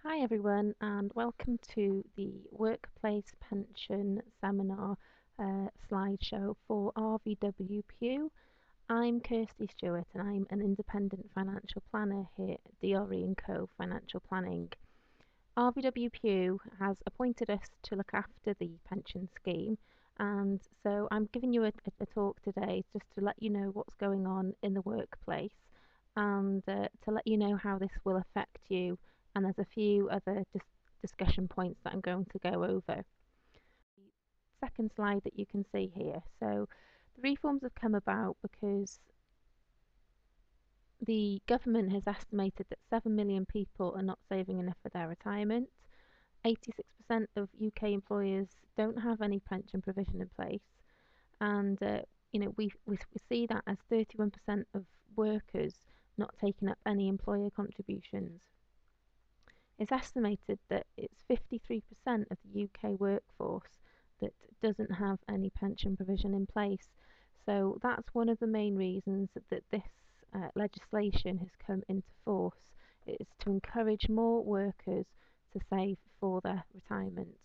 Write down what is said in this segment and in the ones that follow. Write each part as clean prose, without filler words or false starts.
Hi everyone, and welcome to the Workplace Pension Seminar slideshow for RVW Pugh. I'm Kirsty Stewart and I'm an independent financial planner here at DRE & Co Financial Planning. RVW Pugh has appointed us to look after the pension scheme, and so I'm giving you a talk today just to let you know what's going on in the workplace and to let you know how this will affect you. And there's a few other discussion points that I'm going to go over. Second slide that you can see here. So the reforms have come about because the government has estimated that 7 million people are not saving enough for their retirement. 86% of UK employers don't have any pension provision in place, and we see that as 31% of workers not taking up any employer contributions. It's estimated that it's 53% of the UK workforce that doesn't have any pension provision in place. So that's one of the main reasons that this legislation has come into force. It's to encourage more workers to save for their retirement.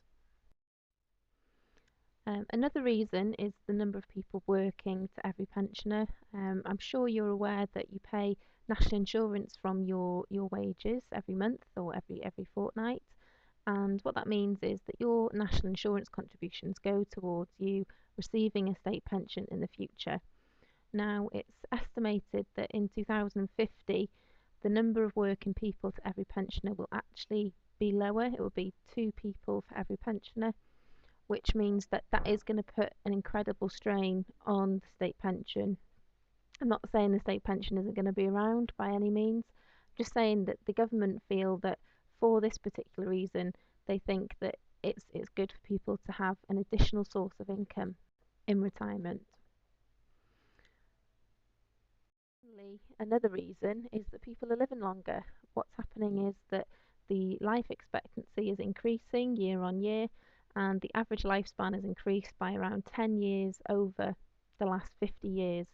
Another reason is the number of people working to every pensioner. I'm sure you're aware that you pay national insurance from your wages every month or every fortnight, and what that means is that your national insurance contributions go towards you receiving a state pension in the future. Now, it's estimated that in 2050 the number of working people to every pensioner will actually be lower. It will be 2 people for every pensioner, which means that is going to put an incredible strain on the state pension. I'm not saying the state pension isn't going to be around by any means, just saying that the government feel that for this particular reason, they think that it's good for people to have an additional source of income in retirement. Another reason is that people are living longer. What's happening is that the life expectancy is increasing year on year, and the average lifespan has increased by around 10 years over the last 50 years.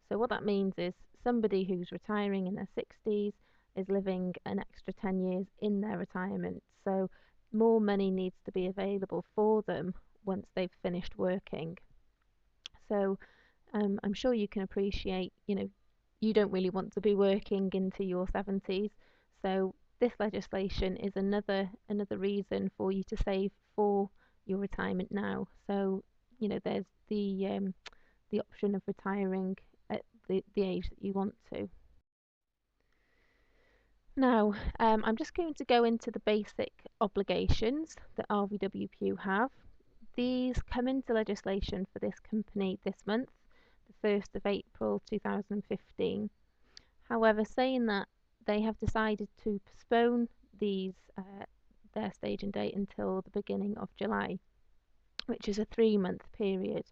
So what that means is somebody who's retiring in their 60s is living an extra 10 years in their retirement. So more money needs to be available for them once they've finished working. So I'm sure you can appreciate, you don't really want to be working into your 70s. So this legislation is another reason for you to save for your retirement now. So there's the option of retiring at the age that you want to. Now, I'm just going to go into the basic obligations that RVW Pugh have. These come into legislation for this company this month, the 1st of April 2015. However, saying that, they have decided to postpone these their staging date until the beginning of July, which is a 3-month period.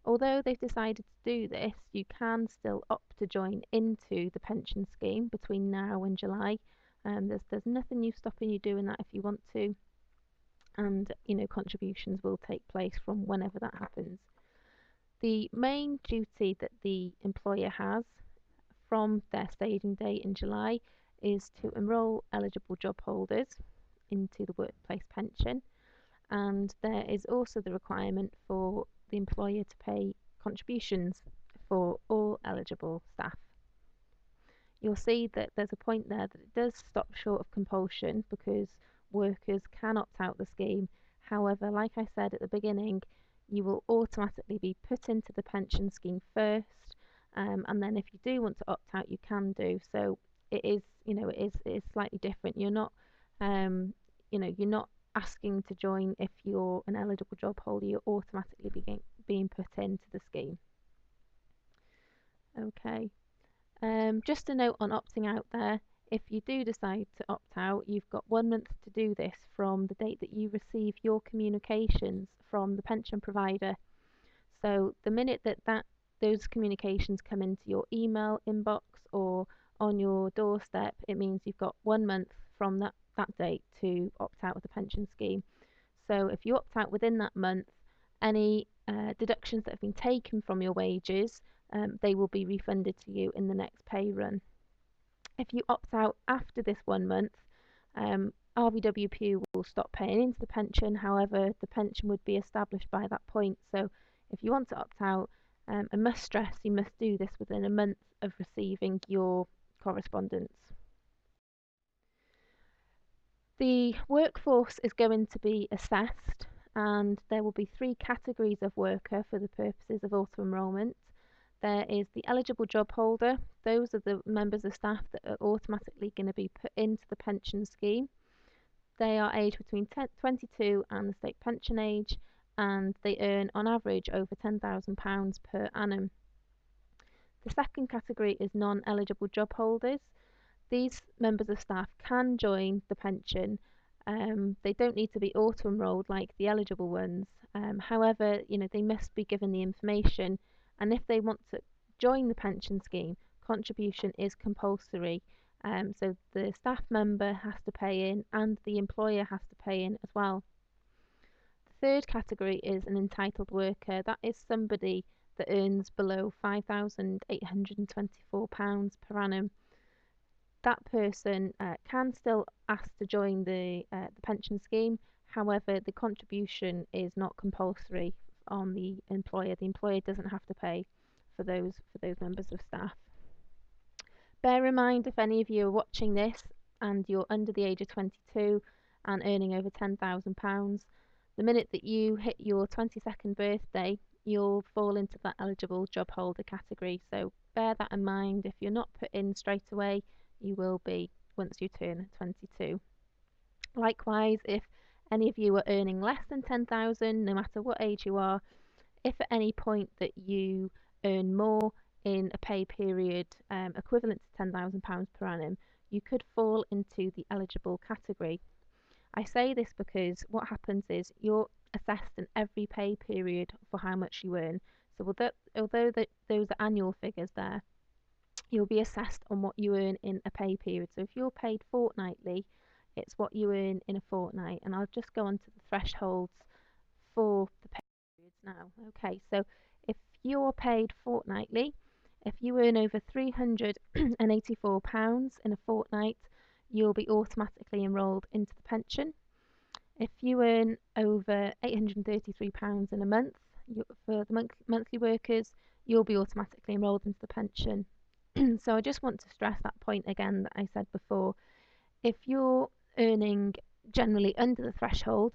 Although they've decided to do this, you can still opt to join into the pension scheme between now and July. There's nothing new stopping you doing that if you want to, and contributions will take place from whenever that happens. The main duty that the employer has from their staging date in July is to enrol eligible job holders into the workplace pension, and there is also the requirement for the employer to pay contributions for all eligible staff. You'll see that there's a point there that it does stop short of compulsion because workers can opt out the scheme. However, like I said at the beginning, you will automatically be put into the pension scheme first, and then if you do want to opt out, you can do. So it is slightly different. You're not you're not asking to join if you're an eligible job holder. You're automatically being put into the scheme. Okay. Just a note on opting out there. If you do decide to opt out, you've got 1 month to do this from the date that you receive your communications from the pension provider. So the minute that those communications come into your email inbox or on your doorstep, it means you've got 1 month from that date to opt out of the pension scheme. So if you opt out within that month, any deductions that have been taken from your wages, they will be refunded to you in the next pay run. If you opt out after this 1 month, RVW Pugh will stop paying into the pension. However, the pension would be established by that point. So if you want to opt out, I must stress you must do this within a month of receiving your correspondence. The workforce is going to be assessed, and there will be three categories of worker for the purposes of auto enrolment. There is the eligible job holder. Those are the members of staff that are automatically going to be put into the pension scheme. They are aged between 22 and the state pension age, and they earn on average over £10,000 per annum. The second category is non-eligible job holders. These members of staff can join the pension. They don't need to be auto-enrolled like the eligible ones. However, they must be given the information, and if they want to join the pension scheme, contribution is compulsory. So the staff member has to pay in, and the employer has to pay in as well. The third category is an entitled worker. That is somebody that earns below £5,824 per annum. That person can still ask to join the pension scheme. However, the contribution is not compulsory on the employer. The employer doesn't have to pay for those members of staff. Bear in mind, if any of you are watching this and you're under the age of 22 and earning over £10,000, the minute that you hit your 22nd birthday, you'll fall into that eligible job holder category. So bear that in mind. If you're not put in straight away, you will be once you turn 22. Likewise, if any of you are earning less than 10,000, no matter what age you are, if at any point that you earn more in a pay period equivalent to £10,000 per annum, you could fall into the eligible category. I say this because what happens is you're assessed in every pay period for how much you earn. So although those are annual figures there, you'll be assessed on what you earn in a pay period. So if you're paid fortnightly, it's what you earn in a fortnight. And I'll just go on to the thresholds for the pay periods now. Okay, so if you're paid fortnightly, if you earn over £384 in a fortnight, you'll be automatically enrolled into the pension. If you earn over £833 in a month, for the monthly workers, you'll be automatically enrolled into the pension. So I just want to stress that point again that I said before. If you're earning generally under the threshold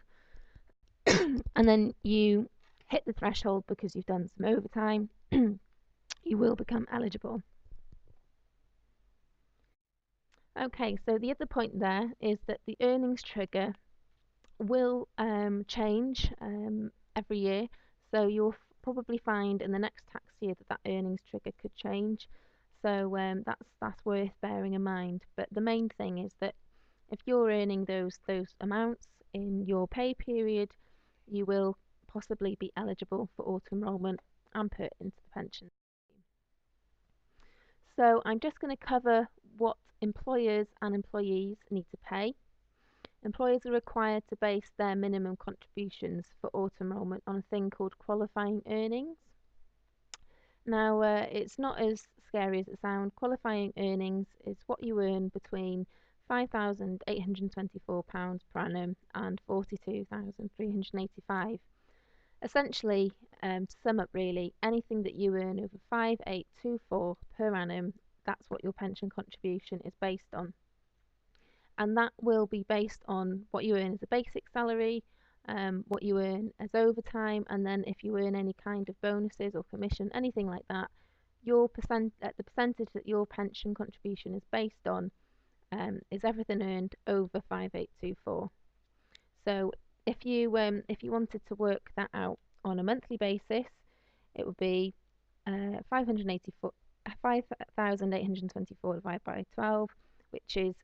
and then you hit the threshold because you've done some overtime, you will become eligible. Okay, so the other point there is that the earnings trigger will change every year. So you'll probably find in the next tax year that earnings trigger could change. So that's worth bearing in mind. But the main thing is that if you're earning those amounts in your pay period, you will possibly be eligible for auto enrolment and put into the pension. So I'm just going to cover what employers and employees need to pay. Employers are required to base their minimum contributions for auto enrolment on a thing called qualifying earnings. Now, it's not as scary as it sounds. Qualifying earnings is what you earn between £5,824 per annum and £42,385. Essentially, to sum up really, anything that you earn over 5,824 per annum, that's what your pension contribution is based on. And that will be based on what you earn as a basic salary, what you earn as overtime, and then if you earn any kind of bonuses or commission, anything like that, the percentage that your pension contribution is based on is everything earned over 5,824. So if you wanted to work that out on a monthly basis, it would be 5,824 divided by 12, which is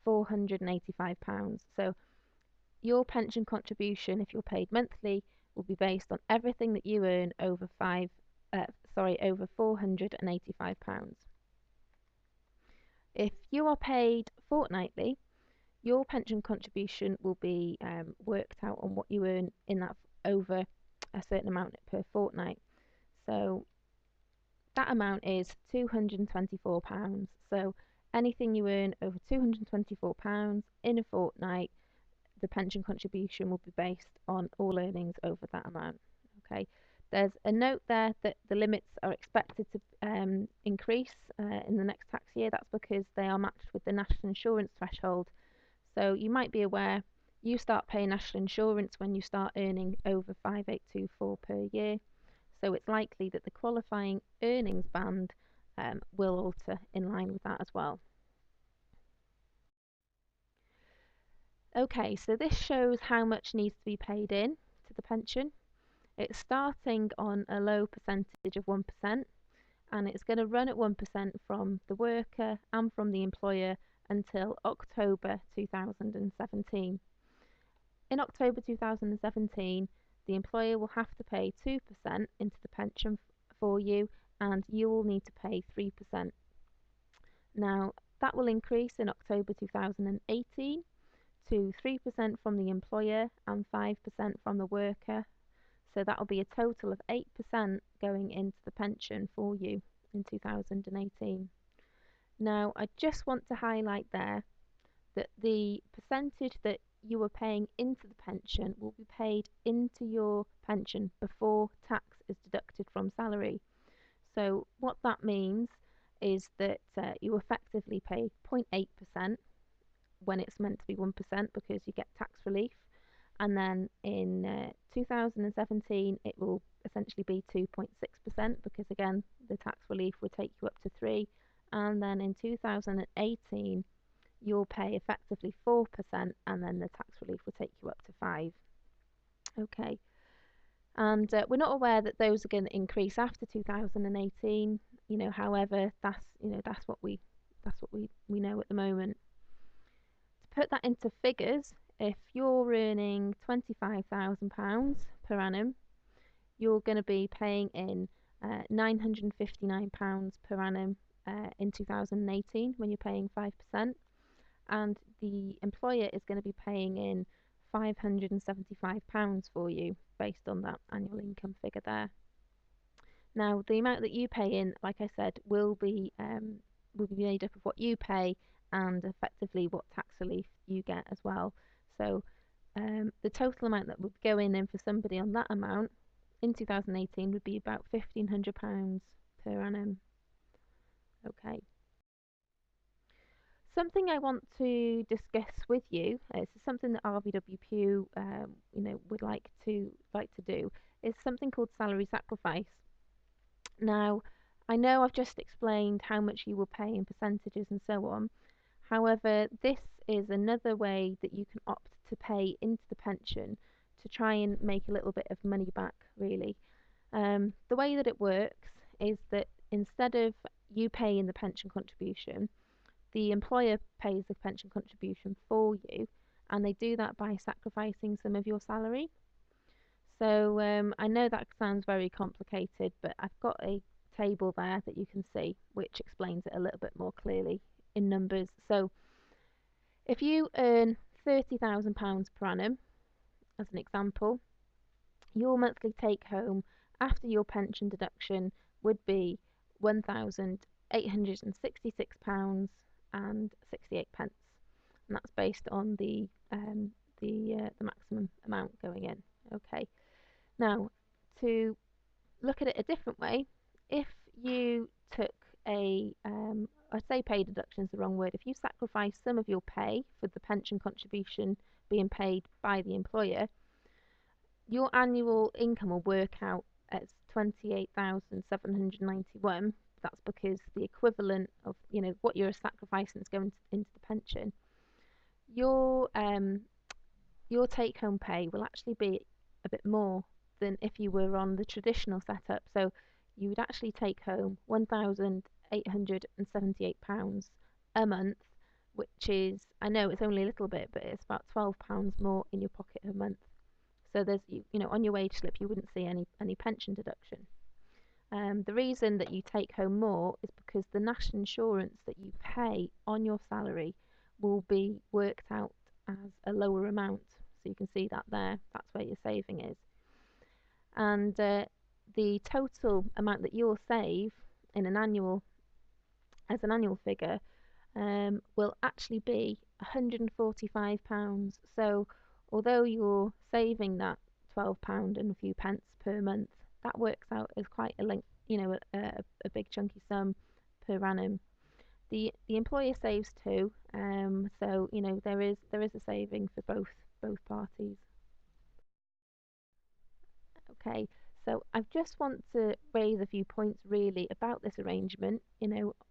£485. So your pension contribution, if you're paid monthly, will be based on everything that you earn over over £485. If you are paid fortnightly, your pension contribution will be worked out on what you earn in that over a certain amount per fortnight. So that amount is £224. So anything you earn over £224 in a fortnight, the pension contribution will be based on all earnings over that amount. Okay, there's a note there that the limits are expected to increase in the next tax year. That's because they are matched with the national insurance threshold. So you might be aware you start paying national insurance when you start earning over 5824 per year. So it's likely that the qualifying earnings band will alter in line with that as well. Okay, so this shows how much needs to be paid in to the pension. It's starting on a low percentage of 1%, and it's going to run at 1% from the worker and from the employer until October 2017. In October 2017, the employer will have to pay 2% into the pension for you, and you will need to pay 3%. Now, that will increase in October 2018 to 3% from the employer and 5% from the worker. So that will be a total of 8% going into the pension for you in 2018. Now, I just want to highlight there that the percentage that you are paying into the pension will be paid into your pension before tax is deducted from salary. So what that means is that you effectively pay 0.8% when it's meant to be 1% because you get tax relief, and then in 2017 it will essentially be 2.6% because again the tax relief will take you up to 3%, and then in 2018 you'll pay effectively 4%, and then the tax relief will take you up to 5%. Okay, and we're not aware that those are going to increase after 2018. However, that's what we know at the moment. To put that into figures, if you're earning £25,000 per annum, you're going to be paying in £959 per annum in 2018 when you're paying 5%, and the employer is going to be paying in £575 for you based on that annual income figure there. Now, the amount that you pay in, like I said, will be made up of what you pay and effectively what tax relief you get as well. So the total amount that would go in for somebody on that amount in 2018 would be about £1,500 per annum. Okay. Something I want to discuss with you is something that RVW Pugh, would like to do, is something called salary sacrifice. Now, I know I've just explained how much you will pay in percentages and so on. However, this is another way that you can opt to pay into the pension to try and make a little bit of money back, really. The way that it works is that instead of you paying the pension contribution, the employer pays the pension contribution for you, and they do that by sacrificing some of your salary. So I know that sounds very complicated, but I've got a table there that you can see which explains it a little bit more clearly in numbers. So if you earn £30,000 per annum, as an example, your monthly take home after your pension deduction would be £1,866 and 68 pence, and that's based on the maximum amount going in. Okay. Now, to look at it a different way, if you took I'd say pay deduction is the wrong word. If you sacrifice some of your pay for the pension contribution being paid by the employer, your annual income will work out as 28,791. That's because the equivalent of what you're sacrificing is going into the pension. Your take home pay will actually be a bit more than if you were on the traditional setup. So you would actually take home £1,878 a month, which is, I know it's only a little bit, but it's about £12 more in your pocket a month. So there's, on your wage slip you wouldn't see any pension deduction. The reason that you take home more is because the national insurance that you pay on your salary will be worked out as a lower amount. So you can see that there, that's where your saving is. And the total amount that you'll save in an annual figure will actually be £145. So Although you're saving that £12 and a few pence per month, that works out as quite a a big chunky sum per annum. The employer saves too, so there is a saving for both parties. Okay, so I just want to raise a few points really about this arrangement.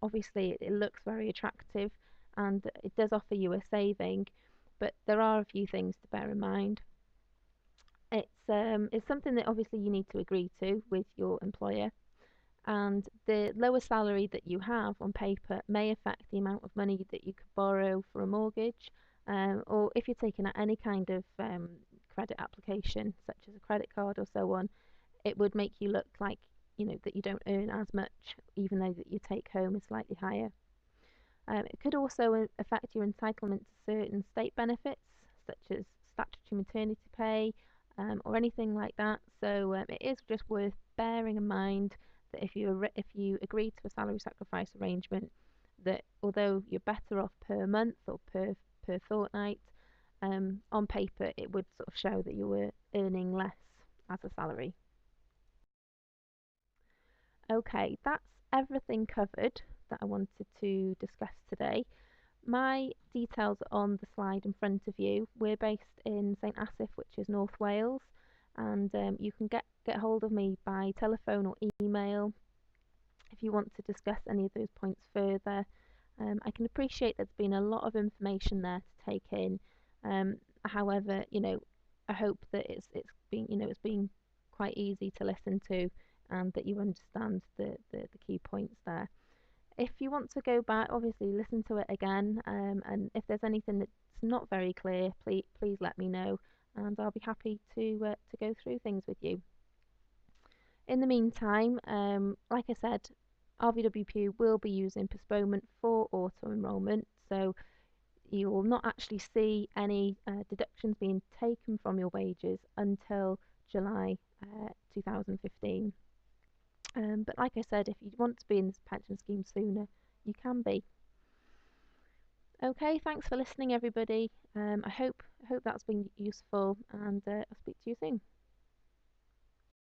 Obviously it looks very attractive and it does offer you a saving, but there are a few things to bear in mind. It's something that obviously you need to agree to with your employer, and the lower salary that you have on paper may affect the amount of money that you could borrow for a mortgage, or if you're taking out any kind of credit application, such as a credit card or so on, it would make you look like that you don't earn as much, even though that your take home is slightly higher. It could also affect your entitlement to certain state benefits, such as statutory maternity pay, or anything like that. So it is just worth bearing in mind that if you agree to a salary sacrifice arrangement, that although you're better off per month or per fortnight, on paper it would sort of show that you were earning less as a salary. Okay, that's everything covered that I wanted to discuss today. My details are on the slide in front of you. We're based in St Asaph, which is North Wales, and you can get hold of me by telephone or email if you want to discuss any of those points further. I can appreciate there's been a lot of information there to take in. However, I hope that it's been quite easy to listen to, and that you understand the key points there. If you want to go back, obviously listen to it again, and if there's anything that's not very clear, please let me know, and I'll be happy to go through things with you. In the meantime, like I said, RVWP will be using postponement for auto enrolment, so you will not actually see any deductions being taken from your wages until July 2015. But like I said, if you want to be in this pension scheme sooner, you can be. Okay, thanks for listening, everybody. I hope that's been useful, and I'll speak to you soon.